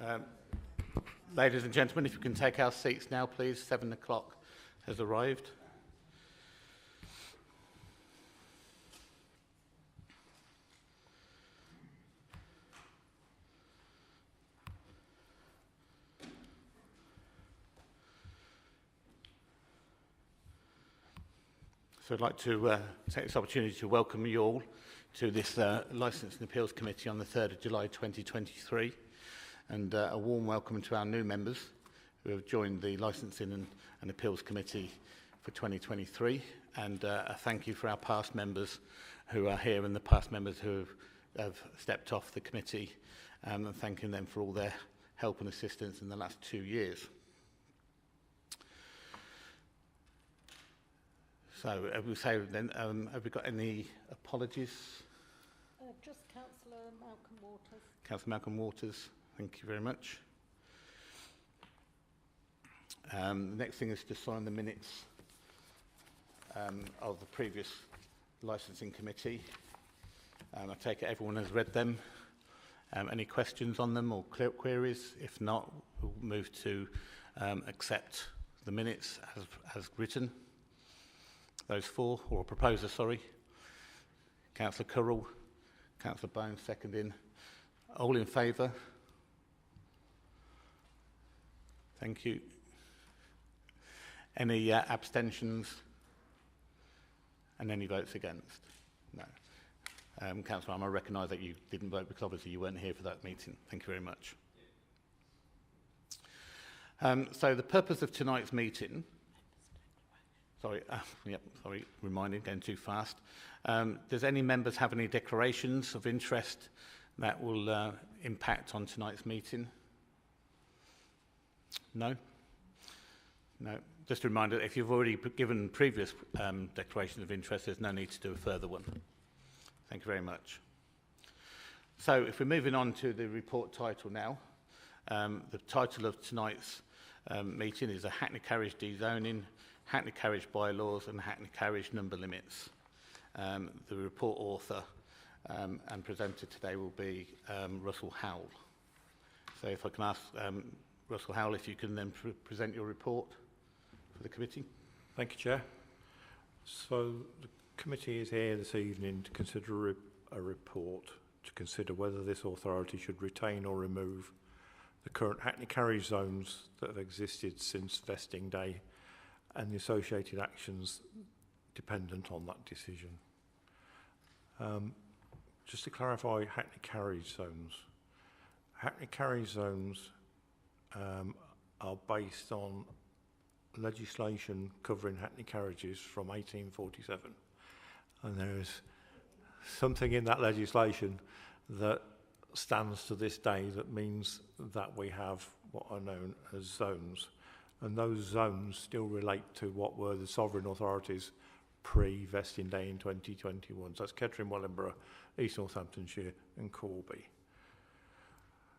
Um, Ladies and gentlemen, if you can take our seats now, please. 7 o'clock has arrived. So I'd like to take this opportunity to welcome you all to this Licensing Appeals Committee on the 3rd of July 2023, and a warm welcome to our new members who have joined the Licensing and Appeals Committee for 2023, and a thank you for our past members who are here and the past members who have stepped off the committee, and thanking them for all their help and assistance in the last 2 years. So, we say then, have we got any apologies? Just Councillor Malcolm Waters. Councillor Malcolm Waters, thank you very much. The next thing is to sign the minutes of the previous licensing committee. I take it everyone has read them. Any questions on them or queries? If not, we'll move to accept the minutes as written. Those four, or proposer, sorry. Councillor Currell, Councillor Bones seconding. All in favour? Thank you. Any abstentions? And any votes against? No. Councillor Armour, I recognise that you didn't vote because obviously you weren't here for that meeting. Thank you very much. So the purpose of tonight's meeting... Sorry, reminding, going too fast. Does any members have any declarations of interest that will impact on tonight's meeting? No? No. Just a reminder, if you've already given previous declarations of interest, there's no need to do a further one. Thank you very much. So, if we're moving on to the report title now, the title of tonight's meeting is a Hackney Carriage Dezoning, Hackney Carriage Bylaws and Hackney Carriage Number Limits. The report author and presenter today will be Russell Howell. So if I can ask Russell Howell if you can then present your report for the committee. Thank you, Chair. So the committee is here this evening to consider a report to consider whether this authority should retain or remove the current Hackney carriage zones that have existed since vesting day and the associated actions dependent on that decision. Just to clarify Hackney carriage zones. Hackney carriage zones are based on legislation covering Hackney carriages from 1847. And there is something in that legislation that stands to this day that means that we have what are known as zones. And those zones still relate to what were the sovereign authorities pre-vesting day in 2021. So that's Kettering, Wellingborough, East Northamptonshire and Corby.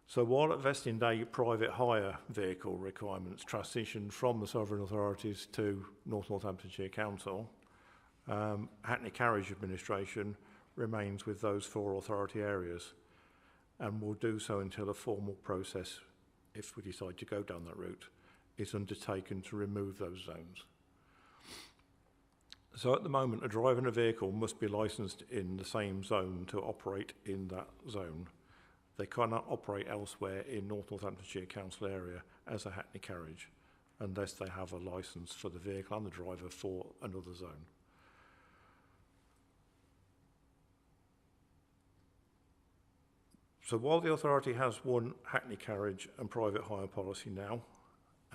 So while at vesting day, private hire vehicle requirements transitioned from the sovereign authorities to North Northamptonshire Council, Hackney Carriage Administration remains with those four authority areas and will do so until a formal process, if we decide to go down that route, is undertaken to remove those zones. So at the moment, a driver in a vehicle must be licensed in the same zone to operate in that zone. They cannot operate elsewhere in North Northamptonshire Council area as a Hackney carriage unless they have a licence for the vehicle and the driver for another zone. So while the authority has one Hackney carriage and private hire policy now,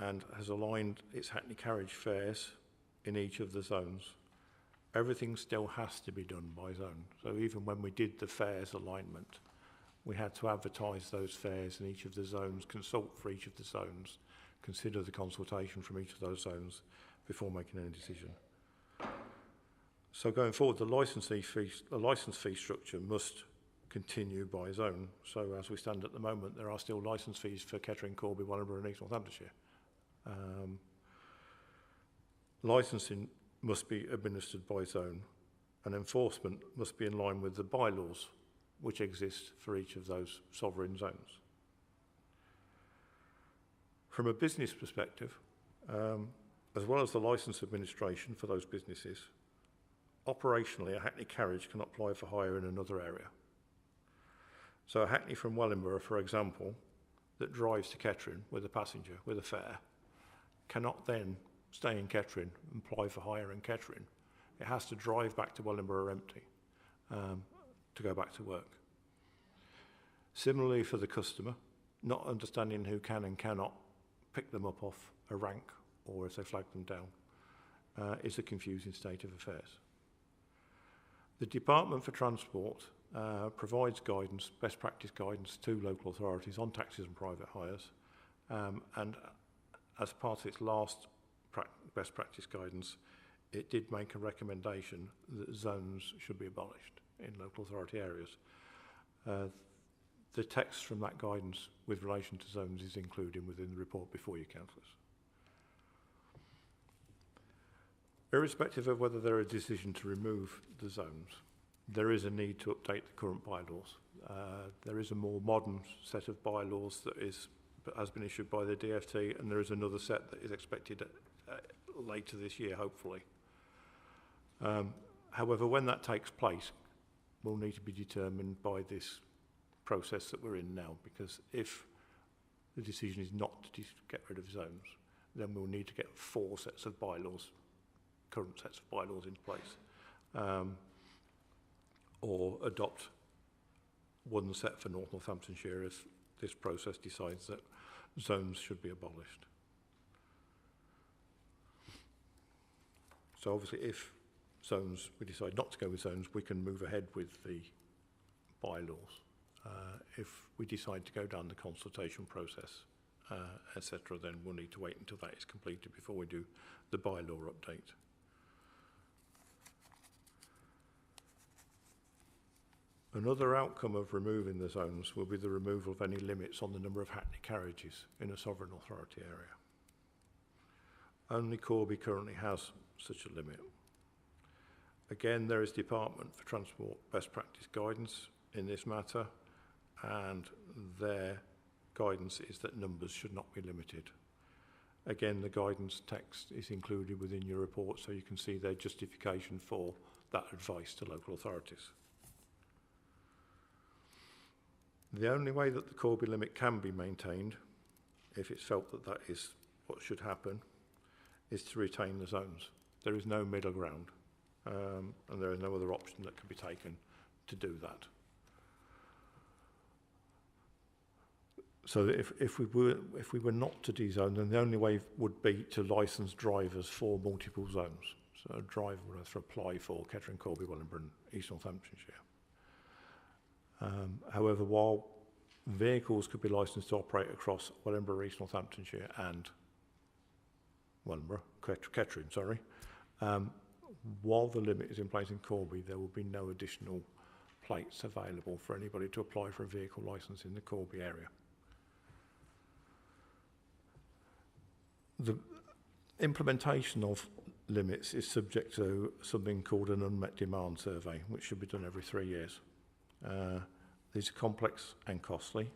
and has aligned its Hackney carriage fares in each of the zones, everything still has to be done by zone. So even when we did the fares alignment, we had to advertise those fares in each of the zones, consult for each of the zones, consider the consultation from each of those zones before making any decision. So going forward, the licence fee structure must continue by zone. So as we stand at the moment, there are still licence fees for Kettering, Corby, Wellingborough and East Northamptonshire. Licensing must be administered by zone and enforcement must be in line with the bylaws which exist for each of those sovereign zones. From a business perspective, as well as the licence administration for those businesses, operationally a Hackney carriage can apply for hire in another area. So a Hackney from Wellingborough, for example, that drives to Kettering with a passenger, with a fare, cannot then stay in Kettering and apply for hire in Kettering. It has to drive back to Wellingborough empty to go back to work. Similarly for the customer, not understanding who can and cannot pick them up off a rank or if they flag them down is a confusing state of affairs. The Department for Transport provides guidance, best practice guidance to local authorities on taxis and private hires, and as part of its last best practice guidance, it did make a recommendation that zones should be abolished in local authority areas. The text from that guidance with relation to zones is included within the report before you, councillors. Irrespective of whether there is a decision to remove the zones, there is a need to update the current bylaws. There is a more modern set of bylaws that has been issued by the DFT, and there is another set that is expected later this year, hopefully. However, when that takes place, will need to be determined by this process that we're in now, because if the decision is not to get rid of zones, then we'll need to get 4 sets of bylaws, current sets of bylaws into place, or adopt one set for North Northamptonshire if this process decides that zones should be abolished. So obviously if we decide not to go with zones, we can move ahead with the bylaws. If we decide to go down the consultation process, etc., then we'll need to wait until that is completed before we do the bylaw update. Another outcome of removing the zones will be the removal of any limits on the number of Hackney carriages in a sovereign authority area. Only Corby currently has such a limit. Again, there is Department for Transport best practice guidance in this matter, and their guidance is that numbers should not be limited. Again, the guidance text is included within your report, so you can see their justification for that advice to local authorities. The only way that the Corby limit can be maintained, if it's felt that that is what should happen, is to retain the zones. There is no middle ground, and there is no other option that can be taken to do that. So that if we were not to dezone, then the only way would be to license drivers for multiple zones. So a driver would have to apply for Kettering, Corby, Wellingborough and East Northamptonshire. However, while vehicles could be licensed to operate across Wellingborough, East Northamptonshire and Kettering, while the limit is in place in Corby, there will be no additional plates available for anybody to apply for a vehicle licence in the Corby area. The implementation of limits is subject to something called an unmet demand survey, which should be done every 3 years. These are complex and costly,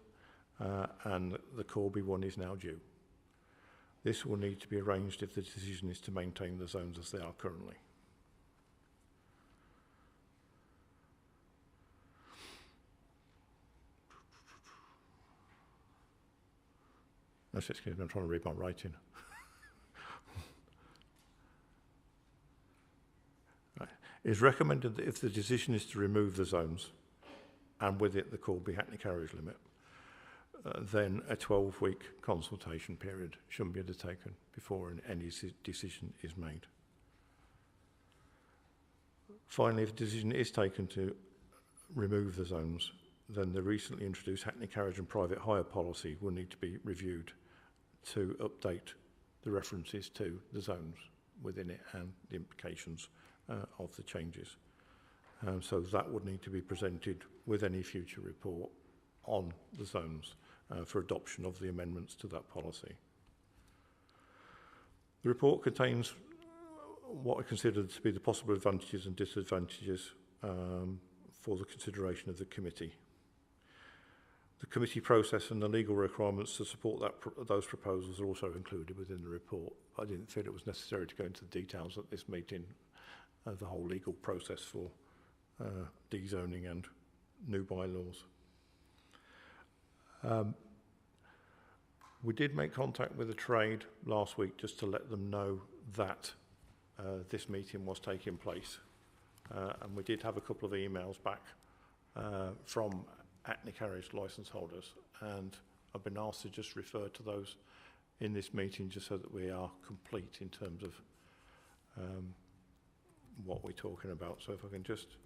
and the Corby one is now due. This will need to be arranged if the decision is to maintain the zones as they are currently. Excuse me, I'm trying to read my writing. Right. It is recommended that if the decision is to remove the zones, and with it the Corby Hackney carriage limit, then a 12-week consultation period should be undertaken before any decision is made. Finally, if a decision is taken to remove the zones, then the recently introduced Hackney carriage and private hire policy will need to be reviewed to update the references to the zones within it and the implications of the changes. So that would need to be presented with any future report on the zones for adoption of the amendments to that policy. The report contains what I consider to be the possible advantages and disadvantages for the consideration of the committee. The committee process and the legal requirements to support those proposals are also included within the report. I didn't feel it was necessary to go into the details at this meeting of the whole legal process for dezoning and new bylaws. We did make contact with the trade last week just to let them know that this meeting was taking place. And we did have a couple of emails back from Hackney Carriage licence holders, and I've been asked to just refer to those in this meeting just so that we are complete in terms of what we're talking about. So if I can just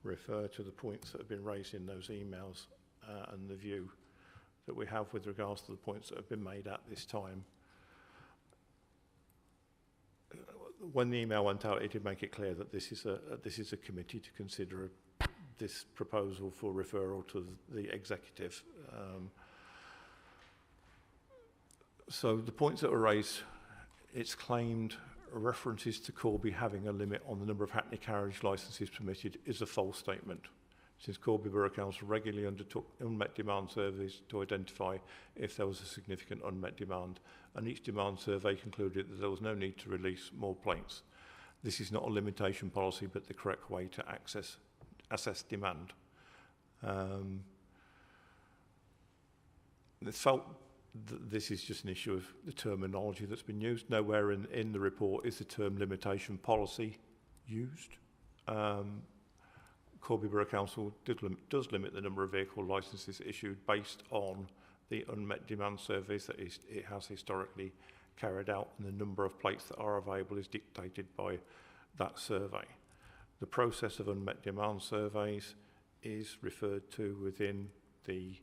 refer to the points that have been raised in those emails and the view that we have with regards to the points that have been made at this time. When the email went out, it did make it clear that this is a committee to consider this proposal for referral to the executive. So the points that were raised, it's claimed references to Corby having a limit on the number of Hackney carriage licences permitted is a false statement, since Corby Borough Council regularly undertook unmet demand surveys to identify if there was a significant unmet demand, and each demand survey concluded that there was no need to release more planes. This is not a limitation policy, but the correct way to assess demand. It's felt that this is just an issue of the terminology that's been used. Nowhere in the report is the term limitation policy used. Corby Borough Council does limit the number of vehicle licences issued based on the unmet demand surveys that it has historically carried out, and the number of plates that are available is dictated by that survey. The process of unmet demand surveys is referred to within the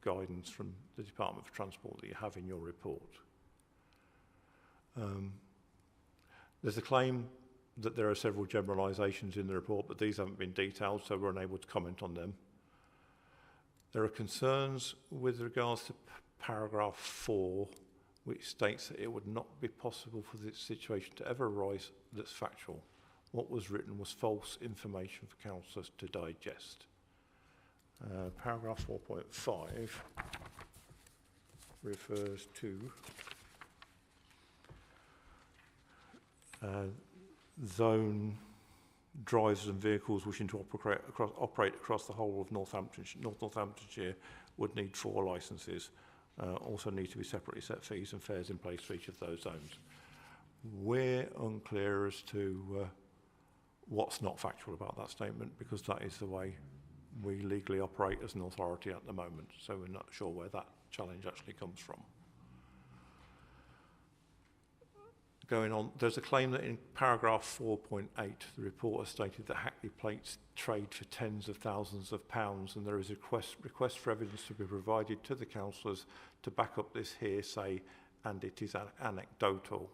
guidance from the Department for Transport that you have in your report. There's a claim that there are several generalisations in the report, but these haven't been detailed, so we're unable to comment on them. There are concerns with regards to paragraph 4, which states that it would not be possible for this situation to ever arise that's factual. What was written was false information for councillors to digest. Paragraph 4.5 refers to zone drivers and vehicles wishing to operate across the whole of North Northamptonshire would need 4 licences. Also need to be separately set fees and fares in place for each of those zones. We're unclear as to what's not factual about that statement, because that is the way we legally operate as an authority at the moment, so we're not sure where that challenge actually comes from. Going on, there's a claim that in paragraph 4.8, the report has stated that Hackney plates trade for tens of thousands of pounds, and there is a request for evidence to be provided to the councillors to back up this hearsay, and it is anecdotal.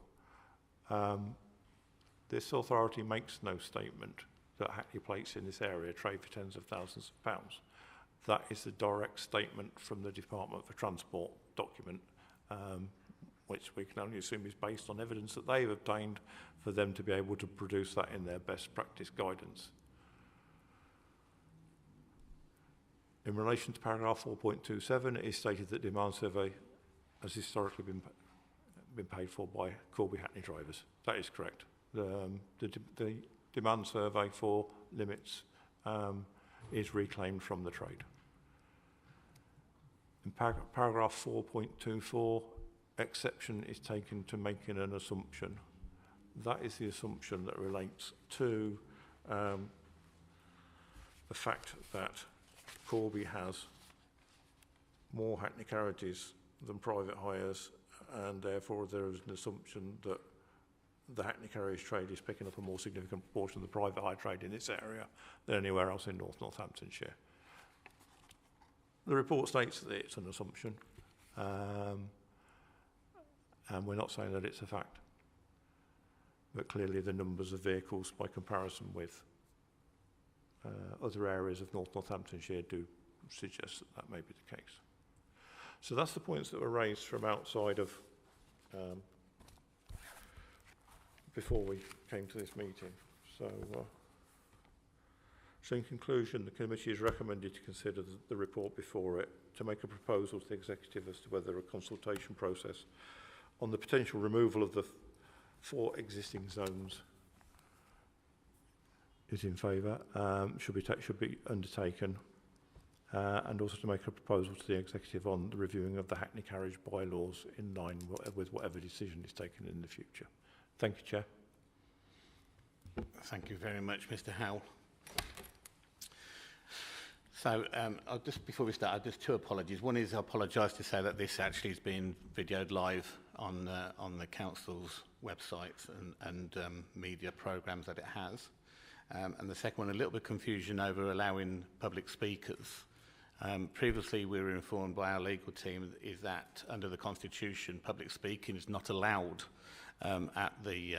This authority makes no statement that Hackney plates in this area trade for tens of thousands of pounds. That is a direct statement from the Department for Transport document, which we can only assume is based on evidence that they've obtained for them to be able to produce that in their best practice guidance. In relation to paragraph 4.27, it is stated that demand survey has historically been paid for by Corby Hackney drivers. That is correct. The demand survey for limits is reclaimed from the trade. In paragraph 4.24, exception is taken to making an assumption. That is the assumption that relates to the fact that Corby has more Hackney carriages than private hires, and therefore there is an assumption that the Hackney carriage trade is picking up a more significant proportion of the private hire trade in this area than anywhere else in North Northamptonshire. The report states that it's an assumption, and we're not saying that it's a fact. But clearly the numbers of vehicles by comparison with other areas of North Northamptonshire do suggest that that may be the case. So that's the points that were raised from outside of before we came to this meeting. So So in conclusion, the committee is recommended to consider the report before it, to make a proposal to the executive as to whether a consultation process on the potential removal of the 4 existing zones is in favour, should be undertaken, and also to make a proposal to the executive on the reviewing of the Hackney Carriage bylaws in line with whatever decision is taken in the future. Thank you, Chair. Thank you very much, Mr. Howell. So, before we start, just 2 apologies. One is I apologise to say that this actually is being videoed live on the council's websites and media programmes that it has. And the second one, a little bit of confusion over allowing public speakers. Previously, we were informed by our legal team is that under the Constitution, public speaking is not allowed at the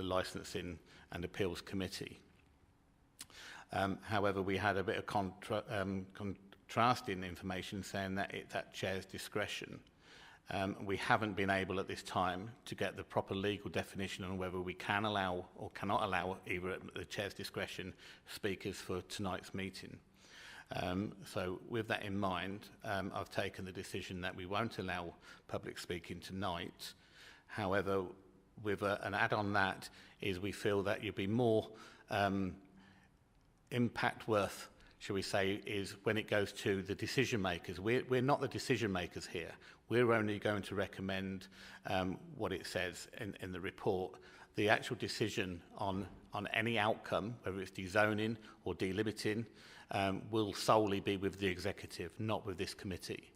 Licensing and Appeals Committee. However, we had a bit of contrasting information saying that it's at Chair's discretion. We haven't been able at this time to get the proper legal definition on whether we can allow or cannot allow, either at the Chair's discretion, speakers for tonight's meeting. So with that in mind, I've taken the decision that we won't allow public speaking tonight. However, with an add on that is we feel that you'd be more impact worth, shall we say, is when it goes to the decision makers. We're not the decision makers here. We're only going to recommend what it says in the report. The actual decision on any outcome, whether it's dezoning or delimiting, will solely be with the executive, not with this committee.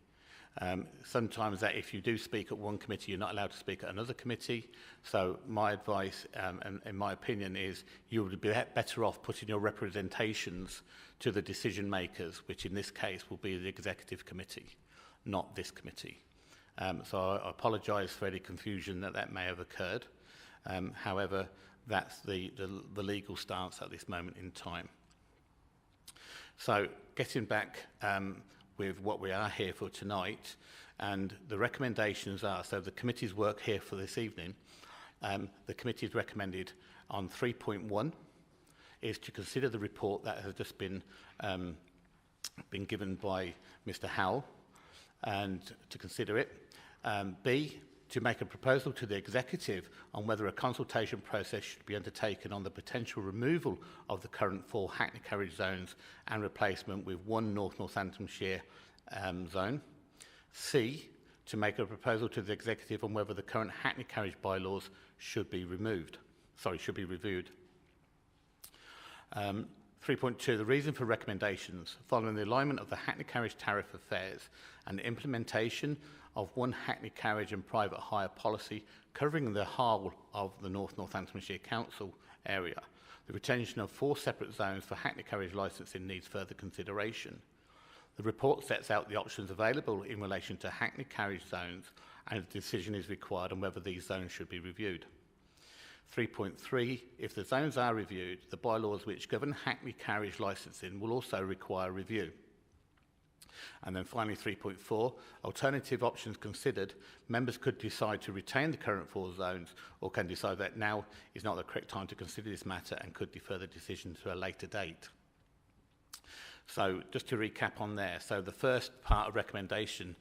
Sometimes that if you do speak at one committee, you're not allowed to speak at another committee. So my advice, and in my opinion, is you would be better off putting your representations to the decision makers, which in this case will be the executive committee, not this committee. So I apologise for any confusion that may have occurred. However, that's the legal stance at this moment in time. So getting back with what we are here for tonight, and the recommendations are, so the committee's work here for this evening, the committee has recommended on 3.1 is to consider the report that has just been given by Mr. Howell, and to consider it. B, to make a proposal to the executive on whether a consultation process should be undertaken on the potential removal of the current 4 Hackney Carriage zones and replacement with 1 North Northamptonshire zone. C, to make a proposal to the executive on whether the current Hackney Carriage bylaws should be reviewed. 3.2, the reason for recommendations. Following the alignment of the Hackney Carriage tariff affairs and implementation of 1 Hackney Carriage and private hire policy covering the whole of the North Northamptonshire Council area, the retention of 4 separate zones for Hackney Carriage licensing needs further consideration. The report sets out the options available in relation to Hackney Carriage zones, and a decision is required on whether these zones should be reviewed. 3.3, if the zones are reviewed, the bylaws which govern Hackney Carriage licensing will also require review. And then finally 3.4, alternative options considered, members could decide to retain the current 4 zones or can decide that now is not the correct time to consider this matter and could defer the decision to a later date. So just to recap on there, so the first part of recommendation,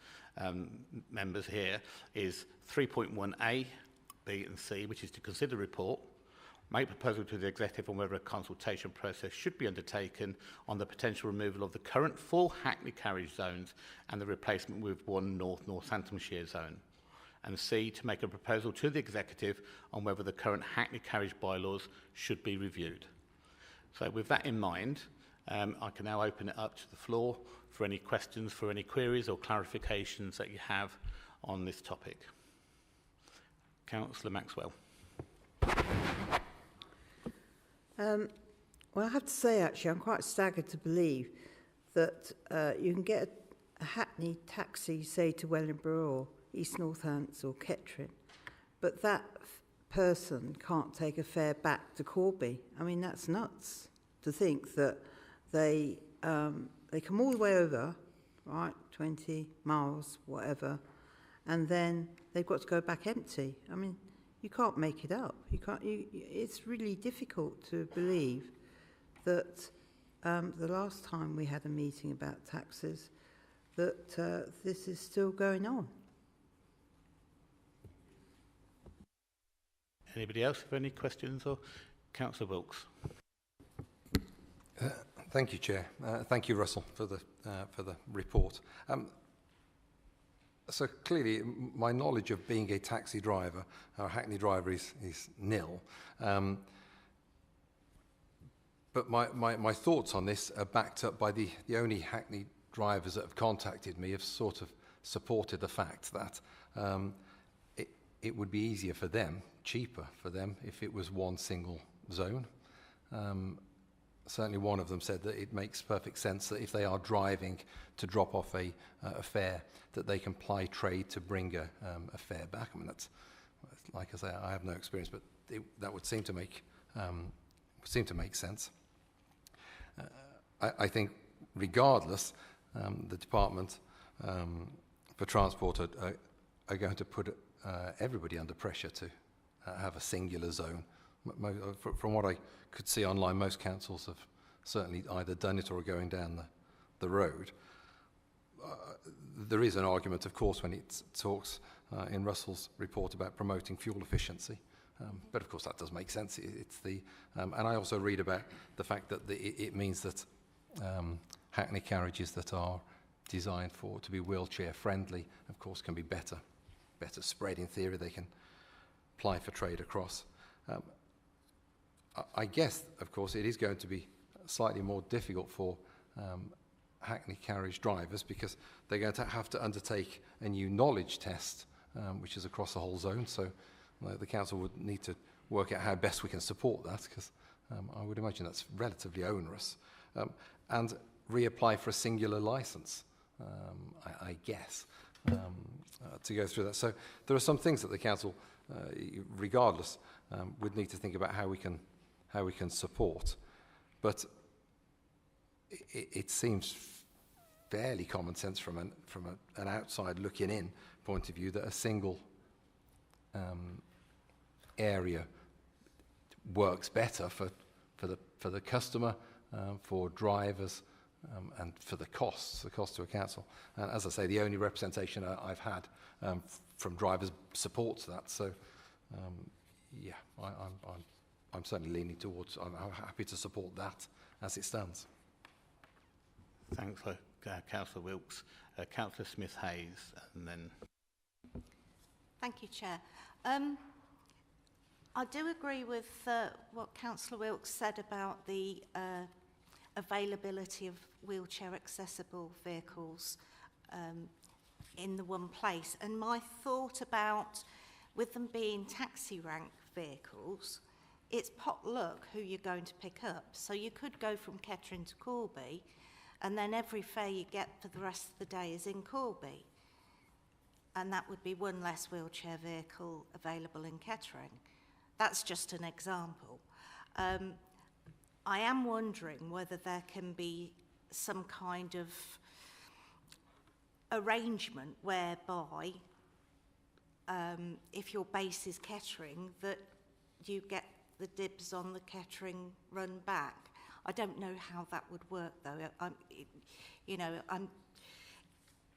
members here, is 3.1A, B and C, which is to consider the report, make a proposal to the executive on whether a consultation process should be undertaken on the potential removal of the current 4 Hackney Carriage zones and the replacement with 1 North Northamptonshire zone. And C, to make a proposal to the executive on whether the current Hackney Carriage bylaws should be reviewed. So with that in mind, I can now open it up to the floor for any questions, for any queries or clarifications that you have on this topic. Councillor Maxwell. Well, I have to say, actually, I'm quite staggered to believe that you can get a Hackney taxi, say, to Wellingborough or East Northants or Kettering, but that person can't take a fare back to Corby. I mean, that's nuts to think that they come all the way over, right, 20 miles, whatever, and then they've got to go back empty. I mean, you can't make it up. It's really difficult to believe that the last time we had a meeting about taxes that this is still going on. Anybody else have any questions? Or Councillor Wilkes? Thank you, Chair. Thank you, Russell, for the report. So clearly, my knowledge of being a taxi driver, or a Hackney driver, is nil. But my thoughts on this are backed up by the only Hackney drivers that have contacted me have sort of supported the fact that it would be easier for them, cheaper for them, if it was one single zone. Certainly one of them said that it makes perfect sense that if they are driving to drop off a fare, that they can ply trade to bring a fare back. I mean, that's, like I say, I have no experience, but that would seem to make sense. I think, regardless, the Department for Transport are going to put everybody under pressure to have a singular zone. From what I could see online, most councils have certainly either done it or are going down the road. There is an argument, of course, when it talks in Russell's report about promoting fuel efficiency. But of course that does make sense. And I also read about the fact that it means that Hackney carriages that are designed to be wheelchair friendly, of course, can be better spread in theory. They can ply for trade across. I guess, of course, it is going to be slightly more difficult for Hackney carriage drivers because they're going to have to undertake a new knowledge test, which is across the whole zone. So the council would need to work out how best we can support that, because I would imagine that's relatively onerous. And reapply for a singular licence, I guess, to go through that. So there are some things that the council, regardless, would need to think about how we can support. But it seems fairly common sense from an outside looking in point of view that a single area works better for the customer, for drivers, and for the cost to a council. And as I say, the only representation I've had from drivers supports that. So, yeah, I'm certainly leaning towards. I'm happy to support that as it stands. Thanks, Councillor Wilkes. Councillor Smith-Hayes, and then. Thank you, Chair. I do agree with what Councillor Wilkes said about the availability of wheelchair accessible vehicles in the one place. And my thought about, with them being taxi rank vehicles, it's pot luck who you're going to pick up. So you could go from Kettering to Corby, and then every fare you get for the rest of the day is in Corby. And that would be one less wheelchair vehicle available in Kettering. That's just an example. I am wondering whether there can be some kind of arrangement whereby, if your base is Kettering, that you get the dibs on the Kettering run back. I don't know how that would work, though.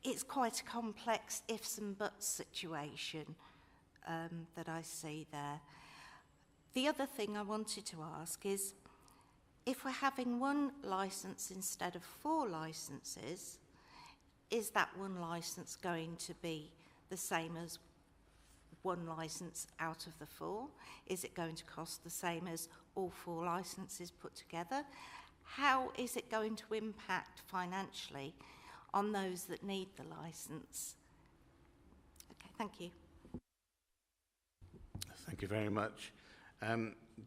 It's quite a complex ifs and buts situation that I see there. The other thing I wanted to ask is, if we're having one licence instead of 4 licences, is that one licence going to be the same as one licence out of the 4? Is it going to cost the same as all 4 licences put together? How is it going to impact financially on those that need the licence? Okay, thank you. Thank you very much.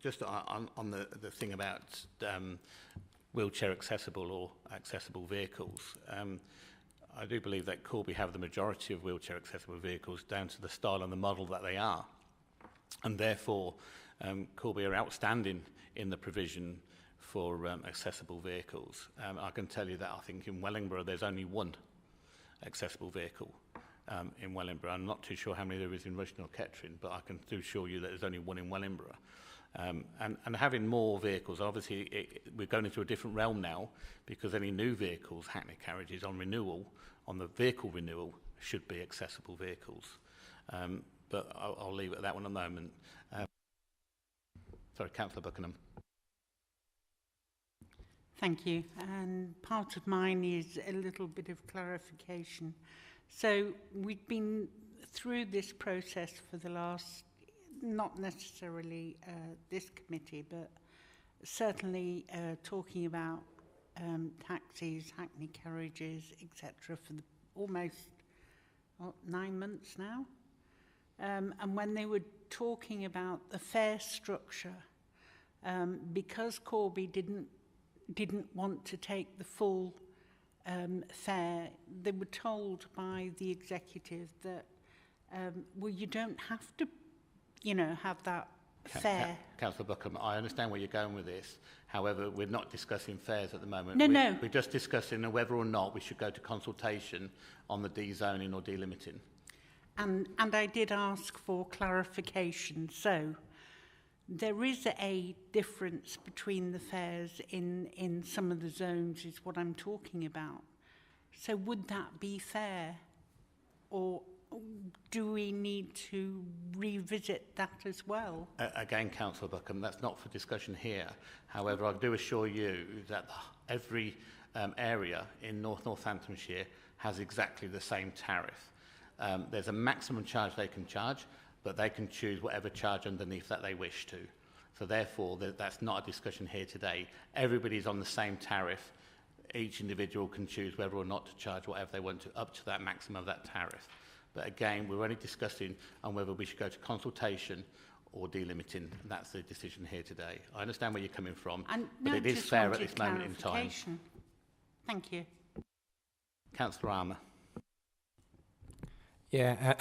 Just on the thing about wheelchair accessible or accessible vehicles, I do believe that Corby have the majority of wheelchair accessible vehicles down to the style and the model that they are. And therefore, Corby are outstanding in the provision for accessible vehicles. I can tell you that I think in Wellingborough there's only one accessible vehicle in Wellingborough. I'm not too sure how many there is in Rushden or Kettering, but I can assure you that there's only one in Wellingborough. And having more vehicles, obviously we're going into a different realm now, because any new vehicles, Hackney carriages on the vehicle renewal, should be accessible vehicles. But I'll leave it at that one at the moment. Sorry, Councillor Buckingham. Thank you. And part of mine is a little bit of clarification. So we've been through this process for the last, not necessarily this committee, but certainly talking about taxis, Hackney carriages, etc. for almost 9 months now. And when they were talking about the fare structure, because Corby didn't want to take the full fare, they were told by the executive that, well, you don't have to, have that fare. Councillor Buckingham, I understand where you're going with this. However, we're not discussing fares at the moment. No. We're just discussing whether or not we should go to consultation on the dezoning or delimiting. And I did ask for clarification. So there is a difference between the fares in some of the zones is what I'm talking about. So would that be fair? Or do we need to revisit that as well? Again, Councillor Buckingham, that's not for discussion here. However, I do assure you that every area in Northamptonshire has exactly the same tariff. There's a maximum charge they can charge, but they can choose whatever charge underneath that they wish to. So therefore, that's not a discussion here today. Everybody's on the same tariff. Each individual can choose whether or not to charge whatever they want to, up to that maximum of that tariff. But again, we're only discussing on whether we should go to consultation or delimiting. And that's the decision here today. I understand where you're coming from, but it is fair at this moment in time. Thank you. Councillor Armour. Yeah,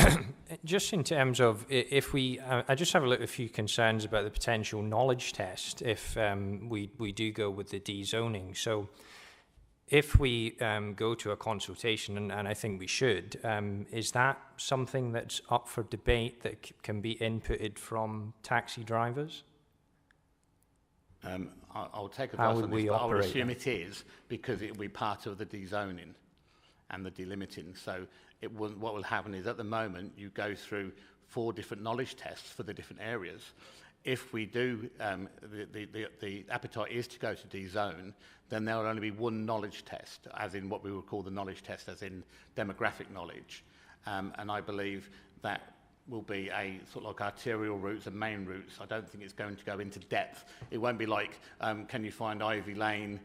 just in terms of if we, I just have a few concerns about the potential knowledge test if we do go with the dezoning. So if we go to a consultation, and I think we should, is that something that's up for debate that can be inputted from taxi drivers? I'll take advice on this, but I would assume it is, because it will be part of the dezoning and the delimiting. So what will happen is, at the moment, you go through 4 different knowledge tests for the different areas. If we do, the appetite is to go to dezone, then there will only be one knowledge test, as in what we would call the knowledge test, as in demographic knowledge. And I believe that will be a sort of like arterial routes and main routes. I don't think it's going to go into depth. It won't be like, can you find Ivy Lane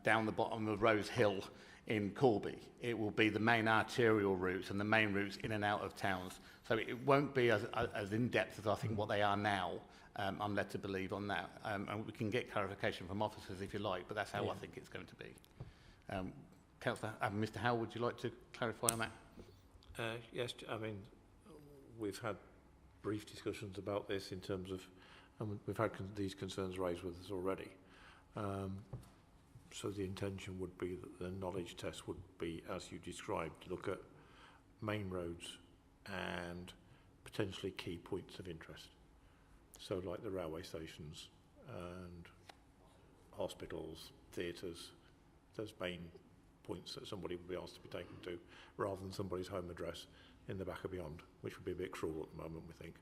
down the bottom of Rose Hill in Corby. It will be the main arterial routes and the main routes in and out of towns. So it won't be as in-depth as I think what they are now. I'm led to believe on that. And we can get clarification from officers if you like, but that's how I think it's going to be. Councillor, Mr. Howell, would you like to clarify on that? Yes, I mean, we've had brief discussions about this in terms of, and we've had these concerns raised with us already. So the intention would be that the knowledge test would be, as you described, to look at main roads and potentially key points of interest. So like the railway stations and hospitals, theatres, those main points that somebody would be asked to be taken to, rather than somebody's home address in the back of beyond, which would be a bit cruel at the moment, we think.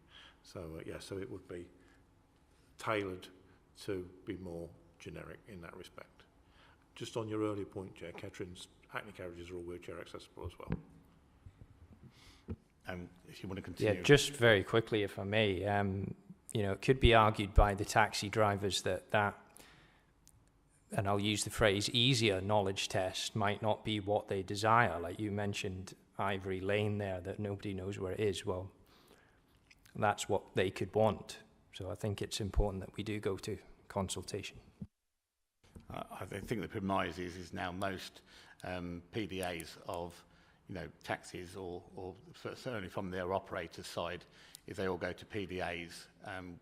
So yeah, so it would be tailored to be more generic in that respect. Just on your earlier point, Chair, Ketterin's Hackney carriages are all wheelchair accessible as well. If you want to continue. Yeah, just very quickly, if I may, it could be argued by the taxi drivers that, and I'll use the phrase, easier knowledge test might not be what they desire. Like you mentioned Ivory Lane there, that nobody knows where it is. Well, that's what they could want. So I think it's important that we do go to consultation. I think the premise is now most PDAs of taxis or certainly from their operator's side, is they all go to PDAs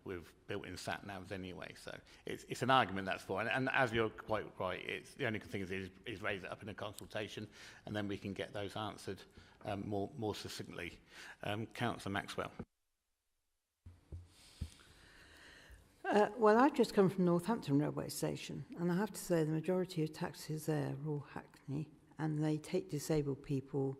with built-in sat-navs anyway. So it's an argument that's for, and as you're quite right, it's the only thing is raise it up in a consultation, and then we can get those answered more succinctly. Councillor Maxwell. Well, I've just come from Northampton railway station, and I have to say the majority of taxis there are all Hackney, and they take disabled people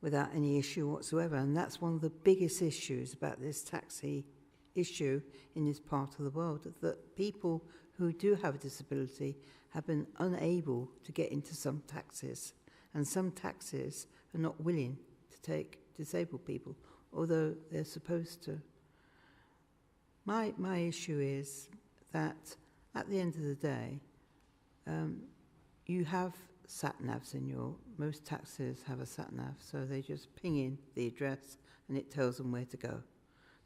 without any issue whatsoever. And that's one of the biggest issues about this taxi issue in this part of the world, that people who do have a disability have been unable to get into some taxis, and some taxis are not willing to take disabled people, although they're supposed to. My issue is that at the end of the day, you have sat-navs in most taxis have a sat-nav, so they just ping in the address and it tells them where to go.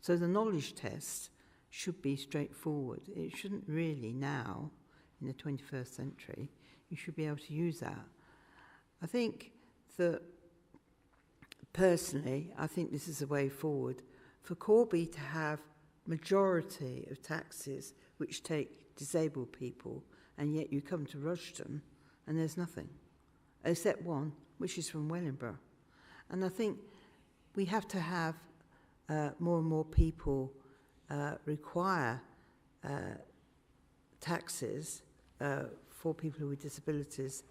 So the knowledge test should be straightforward. It shouldn't really now, in the 21st century, you should be able to use that. I think that, personally, I think this is a way forward for Corby to have majority of taxis which take disabled people, and yet you come to Rushden and there's nothing, except one, which is from Wellingborough. And I think we have to have more and more people require taxis for people with disabilities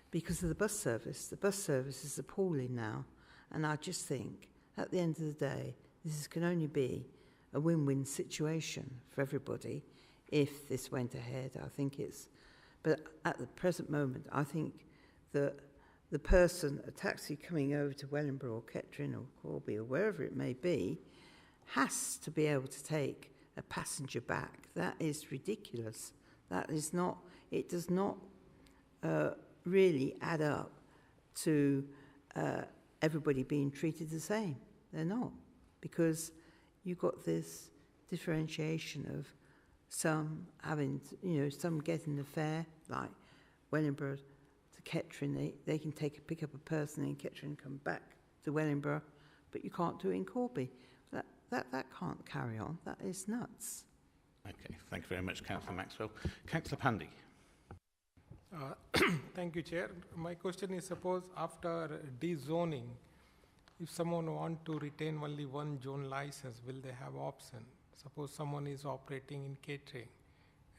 because of the bus service. The bus service is appalling now, and I just think, at the end of the day, this can only be a win-win situation for everybody if this went ahead. I think it's, but at the present moment, I think that the person, a taxi coming over to Wellingborough or Kettering or Corby or wherever it may be, has to be able to take a passenger back. That is ridiculous. That is not, it does not really add up to everybody being treated the same. They're not, because you've got this differentiation of some having, some getting the fare, like Wellingborough to Kettering, they can pick up a person in Kettering and come back to Wellingborough, but you can't do it in Corby. That can't carry on. That is nuts. Okay, thank you very much, Councillor Maxwell. Councillor Pandy. Thank you, Chair. My question is, suppose after dezoning, if someone want to retain only one zone license, will they have option? Suppose someone is operating in catering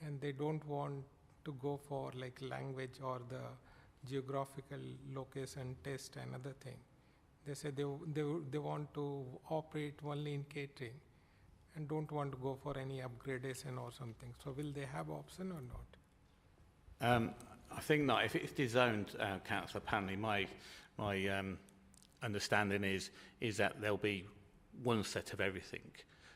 and they don't want to go for like language or the geographical location test and other thing. They say they want to operate only in catering and don't want to go for any upgradation or something. So will they have option or not? I think not. If it's dezoned, Councillor Panley, my understanding is that there'll be one set of everything.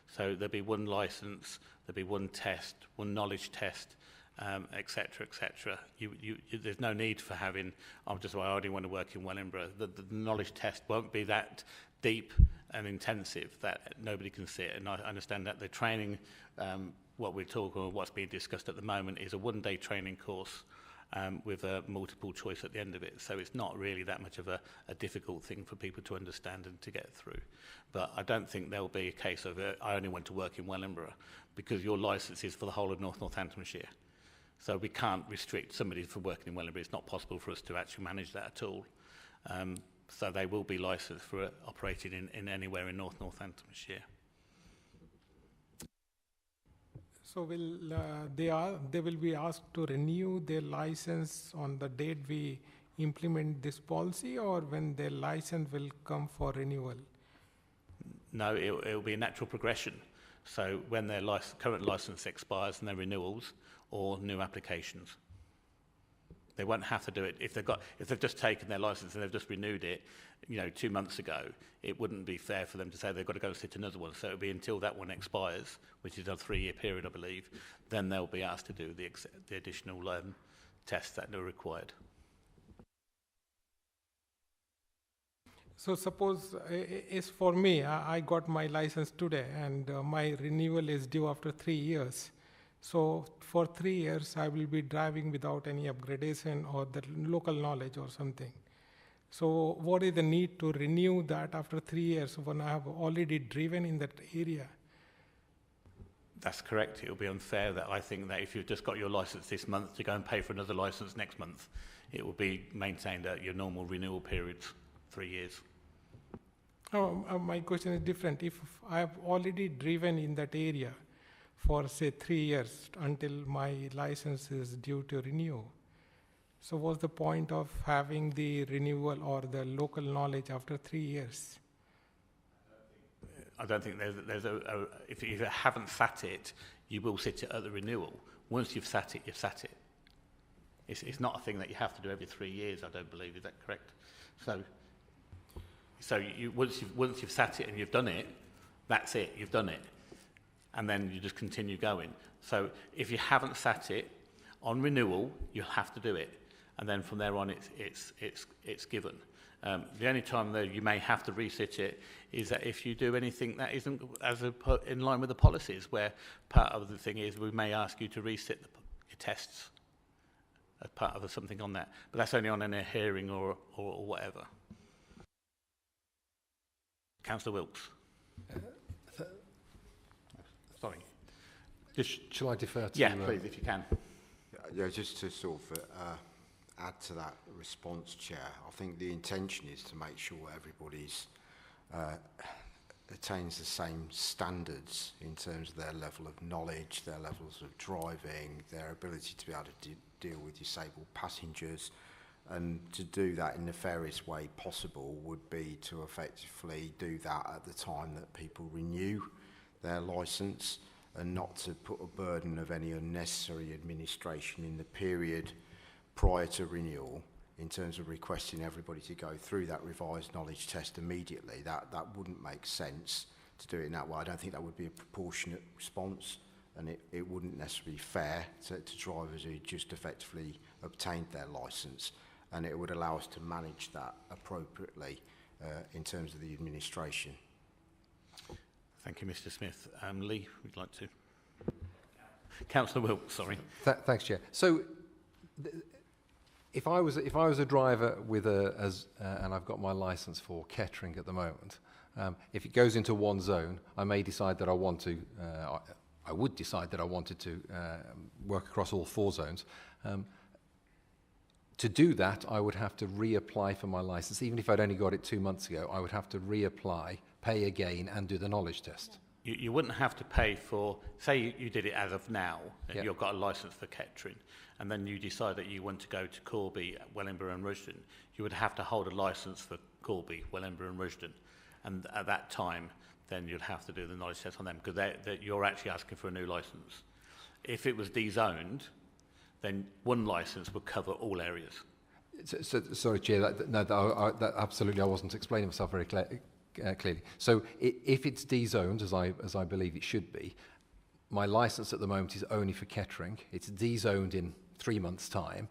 So there'll be one licence, there'll be one test, one knowledge test, etc., etc. There's no need for having, I only want to work in Wellingborough. The knowledge test won't be that deep and intensive that nobody can see it. And I understand that the training, what's being discussed at the moment is a one-day training course with a multiple choice at the end of it. So it's not really that much of a difficult thing for people to understand and to get through. But I don't think there'll be a case of I only want to work in Wellingborough, because your licence is for the whole of Northamptonshire. So we can't restrict somebody from working in Wellingborough. It's not possible for us to actually manage that at all. So they will be licensed for operating in anywhere in Northamptonshire. So will they will be asked to renew their license on the date we implement this policy, or when their license will come for renewal? No, it will be a natural progression. So when their current license expires and their renewals or new applications. They won't have to do it if they've just taken their license and they've just renewed it, 2 months ago. It wouldn't be fair for them to say they've got to go sit another one. So it'll be until that one expires, which is a 3-year period, I believe. Then they'll be asked to do the additional tests that are required. So suppose it's for me, I got my license today and my renewal is due after 3 years. So for 3 years, I will be driving without any upgradation or the local knowledge or something. So what is the need to renew that after 3 years when I have already driven in that area? That's correct. It will be unfair that I think that if you've just got your license this month to go and pay for another license next month, it will be maintained at your normal renewal periods, 3 years. Oh, my question is different. If I have already driven in that area for say 3 years until my license is due to renew. So what's the point of having the renewal or the local knowledge after 3 years? I don't think there's if you haven't sat it, you will sit it at the renewal. Once you've sat it, you've sat it. It's not a thing that you have to do every 3 years, I don't believe. Is that correct? So once you've sat it and you've done it, that's it. You've done it, and then you just continue going. So if you haven't sat it on renewal, you'll have to do it, and then from there on, it's given. The only time though you may have to resit it is that if you do anything that isn't in line with the policies, where part of the thing is we may ask you to resit your tests as part of something on that, but that's only on a hearing or whatever. Councillor Wilkes. Sorry. Shall I defer to... Yeah, please, if you can. Yeah, just to sort of add to that response, Chair, I think the intention is to make sure everybody's attains the same standards in terms of their level of knowledge, their levels of driving, their ability to be able to deal with disabled passengers, and to do that in the fairest way possible would be to effectively do that at the time that people renew their licence, and not to put a burden of any unnecessary administration in the period prior to renewal in terms of requesting everybody to go through that revised knowledge test immediately. That wouldn't make sense to do it in that way. I don't think that would be a proportionate response, and it wouldn't necessarily be fair to drivers who just effectively obtained their licence, and it would allow us to manage that appropriately in terms of the administration. Thank you, Mr. Smith. Lee, would you like to? Councillor Wilkes, sorry. Thanks, Chair. So, if I was a driver with and I've got my licence for Kettering at the moment, if it goes into one zone, I may decide that I want to. I would decide that I wanted to work across all 4 zones. To do that, I would have to reapply for my licence. Even if I'd only got it 2 months ago, I would have to reapply, pay again, and do the knowledge test. You wouldn't have to pay for, say you did it as of now, and you've got a licence for Kettering, and then you decide that you want to go to Corby, Wellingborough and Rushden, you would have to hold a licence for Corby, Wellingborough and Rushden. And at that time, then you'd have to do the knowledge test on them, because you're actually asking for a new licence. If it was dezoned, then one licence would cover all areas. So, sorry, Chair, that absolutely I wasn't explaining myself very clearly. So if it's dezoned, as I believe it should be, my licence at the moment is only for Kettering. It's dezoned in 3 months' time.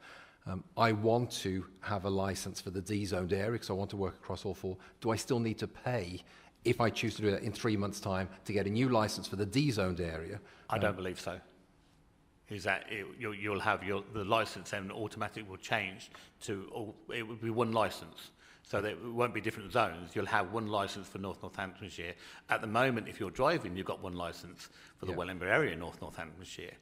I want to have a licence for the dezoned area because I want to work across all 4. Do I still need to pay, if I choose to do that in 3 months' time, to get a new licence for the dezoned area? I don't believe so. Is that you'll have the licence and automatically will change to it would be one licence, so that it won't be different zones. You'll have one licence for North Northamptonshire. At the moment, if you're driving, you've got one licence for the Wellingborough area, North Northamptonshire.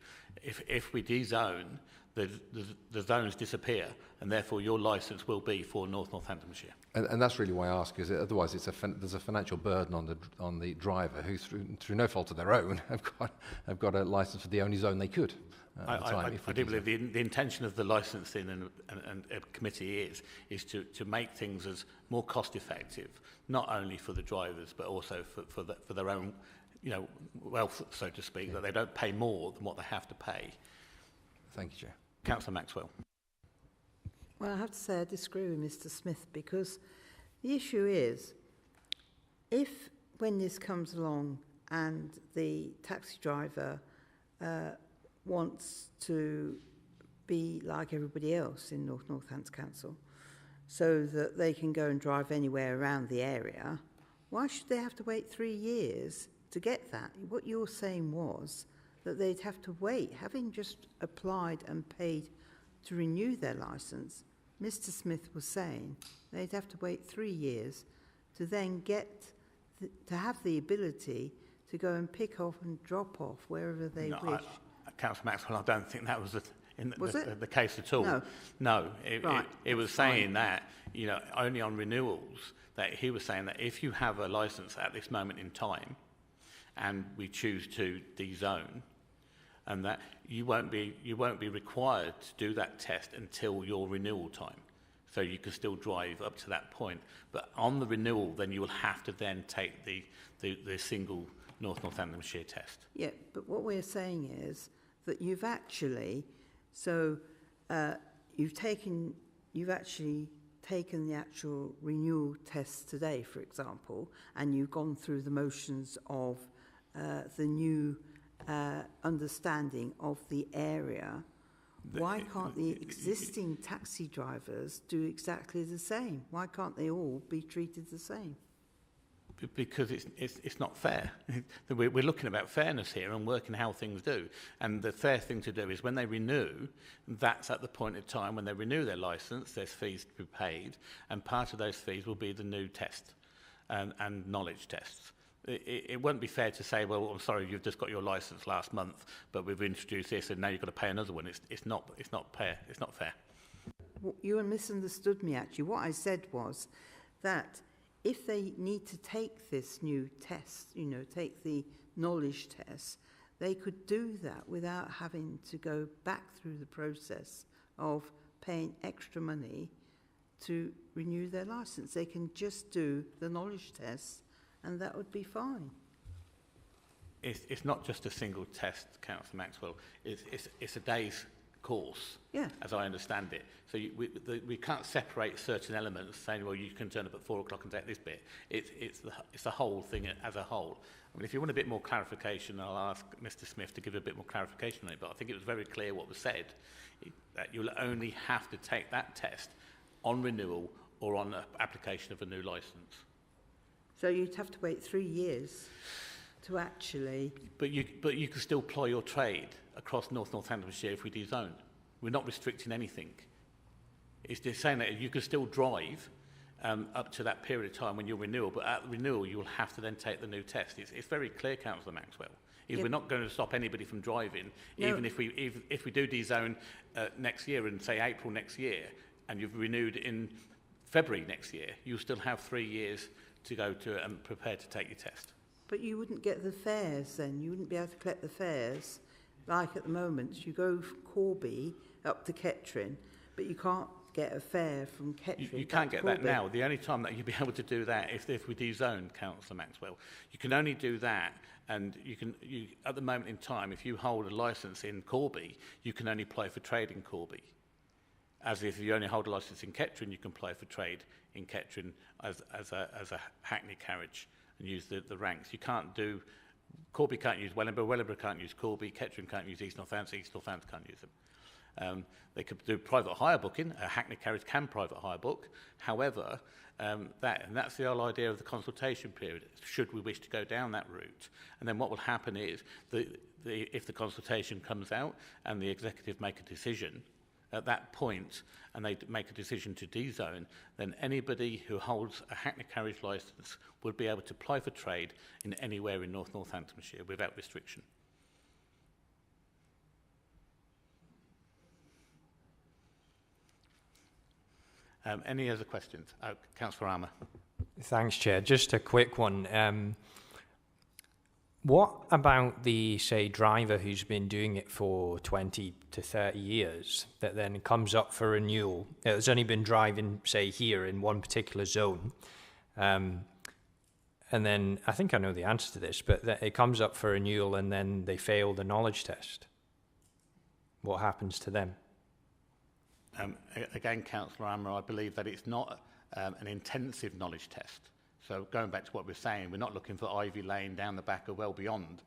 If we dezone, the zones disappear, and therefore your licence will be for North Northamptonshire. And that's really why I ask, is otherwise there's a financial burden on the driver who, through no fault of their own, have got a licence for the only zone they could. I do believe the intention of the licensing and committee is to make things as more cost effective, not only for the drivers but also for their own, wealth, so to speak, that they don't pay more than what they have to pay. Thank you, Chair. Councillor Maxwell. Well, I have to say I disagree with Mr. Smith, because the issue is, if when this comes along and the taxi driver wants to be like everybody else in North Northants Council, so that they can go and drive anywhere around the area, why should they have to wait 3 years to get that? What you're saying was that they'd have to wait, having just applied and paid to renew their licence. Mr. Smith was saying they'd have to wait 3 years to then to have the ability to go and pick off and drop off wherever they wish. Councillor Maxwell, I don't think that was the case at all. No. No, Right, it was saying that, only on renewals, that he was saying that if you have a licence at this moment in time and we choose to dezone, and that you won't be required to do that test until your renewal time. So you can still drive up to that point. But on the renewal, then you will have to then take the single Northamptonshire test. Yeah, but what we're saying is that you've actually, you've actually taken the actual renewal test today, for example, and you've gone through the motions of the new understanding of the area. Why can't the existing taxi drivers do exactly the same? Why can't they all be treated the same? Because it's not fair. We're looking about fairness here and working how things do. And the fair thing to do is when they renew, that's at the point in time when they renew their licence, there's fees to be paid, and part of those fees will be the new test and knowledge tests. It won't be fair to say, well, I'm sorry, you've just got your licence last month, but we've introduced this and now you've got to pay another one. It's not fair. It's not fair. Well, you misunderstood me, actually. What I said was that if they need to take this new test, take the knowledge test, they could do that without having to go back through the process of paying extra money to renew their licence. They can just do the knowledge test and that would be fine. It's not just a single test, Councillor Maxwell. It's a day's course, as I understand it. So we can't separate certain elements, saying, well, you can turn up at 4 o'clock and take this bit. It's the whole thing as a whole. I mean, if you want a bit more clarification, I'll ask Mr. Smith to give a bit more clarification on it, but I think it was very clear what was said, that you'll only have to take that test on renewal or on the application of a new licence. So you'd have to wait 3 years to actually... But you can still ply your trade across Northamptonshire if we dezone. We're not restricting anything. It's just saying that you can still drive up to that period of time when you're renewal, but at renewal you'll have to then take the new test. It's very clear, Councillor Maxwell. We're not going to stop anybody from driving, even if we do dezone next year and say April next year, and you've renewed in February next year, you'll still have 3 years to go to and prepare to take your test. But you wouldn't get the fares then. You wouldn't be able to collect the fares. Like at the moment, you go from Corby up to Kettering, but you can't get a fare from Kettering. You can't get that now. The only time that you'll be able to do that if we dezone, Councillor Maxwell, you can only do that, and you at the moment in time, if you hold a licence in Corby, you can only apply for trade in Corby. As if you only hold a licence in Kettering, you can apply for trade in Kettering as a Hackney carriage and use the ranks. You can't do... Corby can't use Wellingborough, Wellingborough can't use Corby, Kettering can't use East Northampton, East Northampton can't use them. They could do private hire booking. A Hackney carriage can private hire book. However, that's the whole idea of the consultation period, should we wish to go down that route. And then what will happen is, if the consultation comes out and the executive make a decision, at that point, and they make a decision to dezone, then anybody who holds a Hackney carriage licence would be able to apply for trade in anywhere in Northamptonshire without restriction. Any other questions? Councillor Armour. Thanks, Chair. Just a quick one. What about the, say, driver who's been doing it for 20 to 30 years that then comes up for renewal? It's only been driving, say, here in one particular zone. And then, I think I know the answer to this, but it comes up for renewal and then they fail the knowledge test. What happens to them? Again, Councillor Armour, I believe that it's not an intensive knowledge test. So going back to what we're saying, we're not looking for Ivy Lane down the back or well beyond.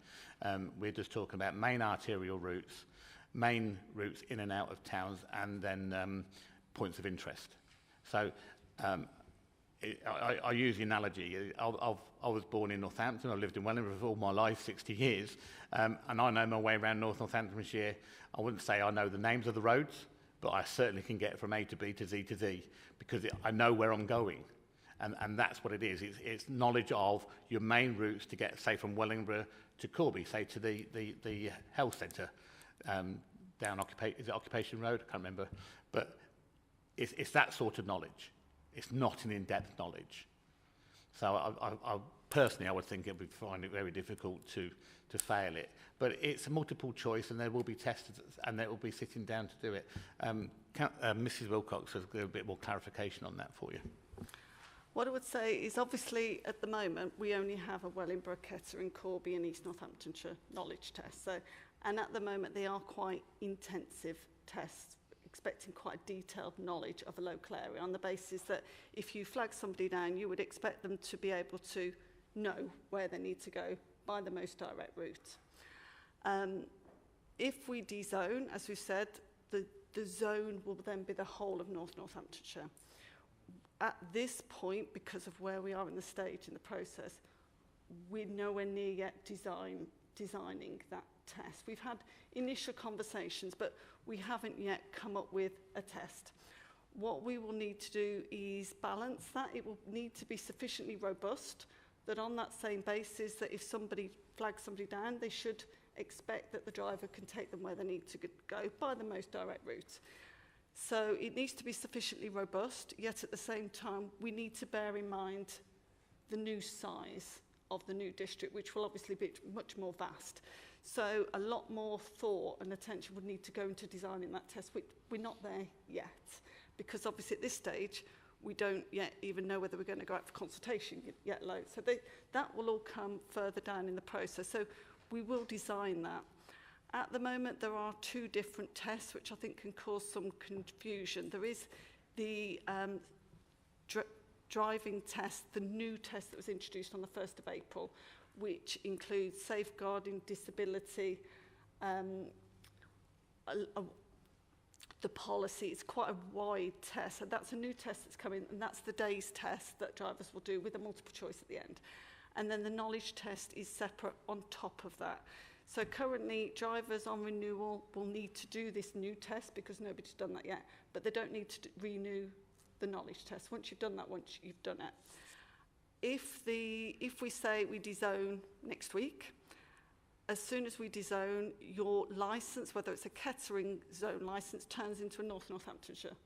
We're just talking about main arterial routes, main routes in and out of towns, and then points of interest. So I use the analogy. I was born in Northampton. I lived in Wellingborough for all my life, 60 years, and I know my way around North Northamptonshire. I wouldn't say I know the names of the roads, but I certainly can get from A to B to Z to Z because I know where I'm going. And that's what it is. It's knowledge of your main routes to get, say, from Wellingborough to Corby, say, to the health centre down Occupation Road? I can't remember. But it's that sort of knowledge. It's not an in-depth knowledge. So personally, I would think it would find it very difficult to fail it. But it's a multiple choice, and there will be testers, and they will be sitting down to do it. Mrs. Wilcox has got a bit more clarification on that for you. What I would say is, obviously, at the moment, we only have a Wellingborough, Kettering, Corby and East Northamptonshire knowledge test. So, and at the moment, they are quite intensive tests, expecting quite detailed knowledge of a local area on the basis that if you flag somebody down, you would expect them to be able to know where they need to go by the most direct route. If we dezone, as we've said, the zone will then be the whole of North Northamptonshire. At this point, because of where we are in the stage in the process, we're nowhere near yet designing that test. We've had initial conversations, but we haven't yet come up with a test. What we will need to do is balance that. It will need to be sufficiently robust that on that same basis that if somebody flags somebody down, they should expect that the driver can take them where they need to go by the most direct route. So it needs to be sufficiently robust, yet at the same time, we need to bear in mind the new size of the new district, which will obviously be much more vast. So a lot more thought and attention would need to go into designing that test. We're not there yet, because obviously at this stage, we don't yet even know whether we're going to go out for consultation yet alone. So that will all come further down in the process. So we will design that. At the moment, there are two different tests, which I think can cause some confusion. There is the driving test, the new test that was introduced on the 1st of April, which includes safeguarding, disability, the policy. It's quite a wide test, and that's a new test that's coming, and that's the day's test that drivers will do with a multiple choice at the end. And then the knowledge test is separate on top of that. So currently, drivers on renewal will need to do this new test because nobody's done that yet, but they don't need to renew the knowledge test. Once you've done that, once you've done it. If we say we dezone next week, as soon as we dezone, your licence, whether it's a Kettering zone licence, turns into a North Northamptonshire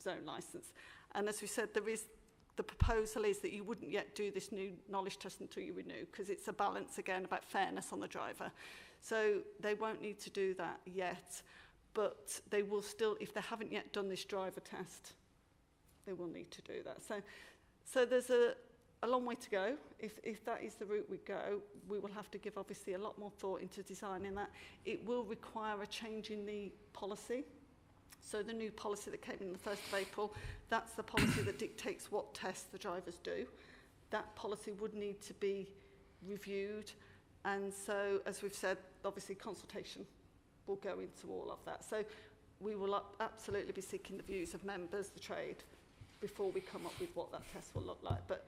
zone licence. And as we said, the proposal is that you wouldn't yet do this new knowledge test until you renew, because it's a balance again about fairness on the driver. So they won't need to do that yet, but they will still, if they haven't yet done this driver test, they will need to do that. So there's a long way to go. If that is the route we go, we will have to give obviously a lot more thought into designing that. It will require a change in the policy. So the new policy that came in the 1st of April, that's the policy that dictates what tests the drivers do. That policy would need to be reviewed. And so, as we've said, obviously consultation will go into all of that. So we will absolutely be seeking the views of members, the trade, before we come up with what that test will look like. But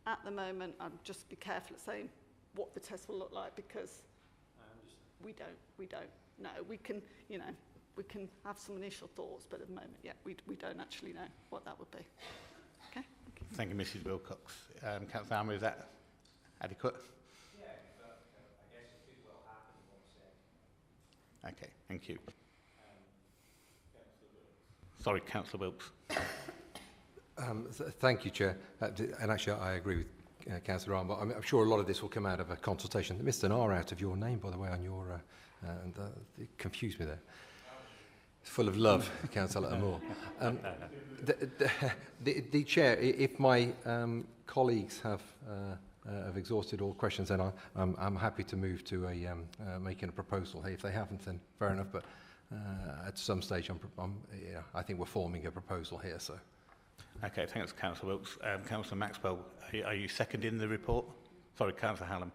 at the moment, I'll just be careful at saying what the test will look like, because we don't know. We can, you know, we can have some initial thoughts, but at the moment, yeah, we don't actually know what that would be. Okay. Thank you, Mrs. Wilcox. Councillor Almer, is that adequate? Yeah, but I guess it could well happen once Okay, thank you. Sorry, Councillor Wilkes. Thank you, Chair. And actually, I agree with Councillor Arm, but I'm sure a lot of this will come out of a consultation. Missed an R out of your name, by the way, on your... it confused me there. It's full of love, Councillor Amor. The Chair, if my colleagues have exhausted all questions, then I'm happy to move to making a proposal. Hey, if they haven't, then fair enough. But at some stage, I think we're forming a proposal here. So. Okay, thanks, Councillor Wilkes. Councillor Maxwell, are you seconding the report? Sorry, Councillor Hallam.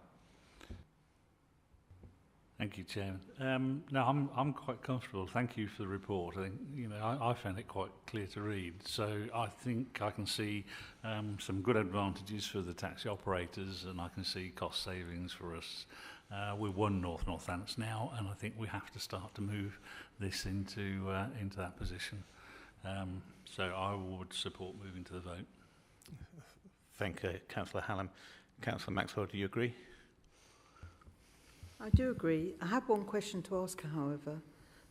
Thank you, Chairman. No, I'm quite comfortable. Thank you for the report. I think, you know, I found it quite clear to read. So I think I can see some good advantages for the taxi operators, and I can see cost savings for us. We're one North Northants now, and I think we have to start to move this into that position. So I would support moving to the vote. Thank you, Councillor Hallam. Councillor Maxwell, do you agree? I do agree. I have one question to ask, however.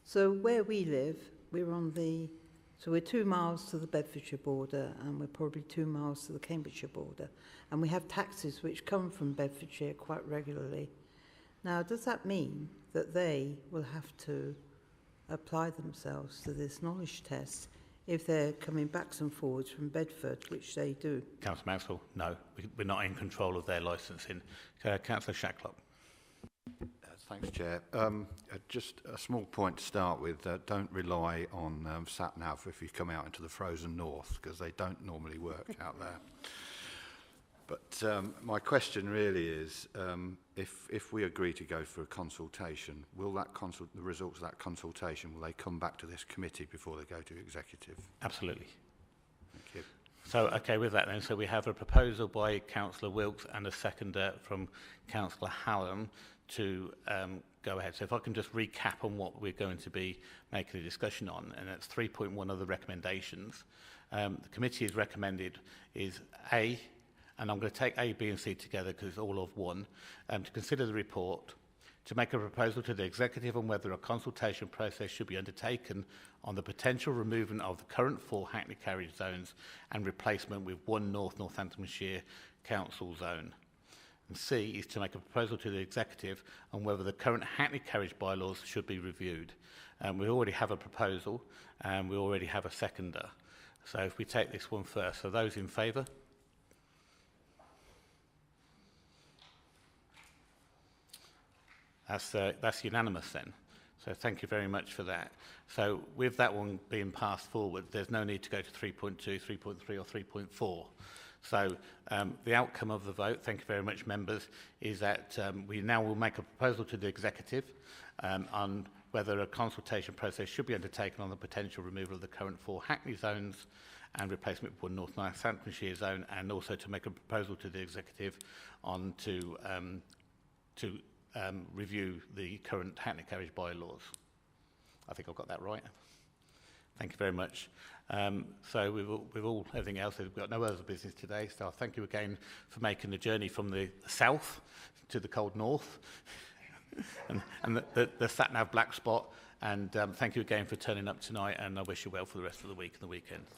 So where we live, we're on the So we're 2 miles to the Bedfordshire border, and we're probably 2 miles to the Cambridgeshire border. And we have taxis which come from Bedfordshire quite regularly. Now, does that mean that they will have to apply themselves to this knowledge test if they're coming backs and forwards from Bedford, which they do? Councillor Maxwell, no, we're not in control of their licensing. Councillor Shacklock. Thanks, Chair. Just a small point to start with. Don't rely on sat-nav if you come out into the frozen north, because they don't normally work out there. But my question really is, if we agree to go for a consultation, will that the results of that consultation, will they come back to this committee before they go to executive? Absolutely. Thank you. So, okay, with that then, so we have a proposal by Councillor Wilkes and a seconder from Councillor Hallam to go ahead. So if I can just recap on what we're going to be making a discussion on, and that's 3.1 of the recommendations. The committee has recommended is A, and I'm going to take A, B and C together because it's all of one, to consider the report, to make a proposal to the executive on whether a consultation process should be undertaken on the potential removal of the current 4 Hackney carriage zones and replacement with 1 North Northamptonshire Council zone. And C is to make a proposal to the executive on whether the current Hackney carriage bylaws should be reviewed. We already have a proposal and we already have a seconder. So if we take this one first, so those in favour? That's unanimous then. So thank you very much for that. So with that one being passed forward, there's no need to go to 3.2, 3.3 or 3.4. So the outcome of the vote, thank you very much members, is that we now will make a proposal to the executive on whether a consultation process should be undertaken on the potential removal of the current 4 Hackney zones and replacement with 1 North Northamptonshire zone, and also to make a proposal to the executive on to review the current Hackney carriage bylaws. I think I've got that right. Thank you very much. So with all everything else, we've got no other business today. So I thank you again for making the journey from the south to the cold north and the sat-nav black spot. And thank you again for turning up tonight. And I wish you well for the rest of the week and the weekend. Thank you.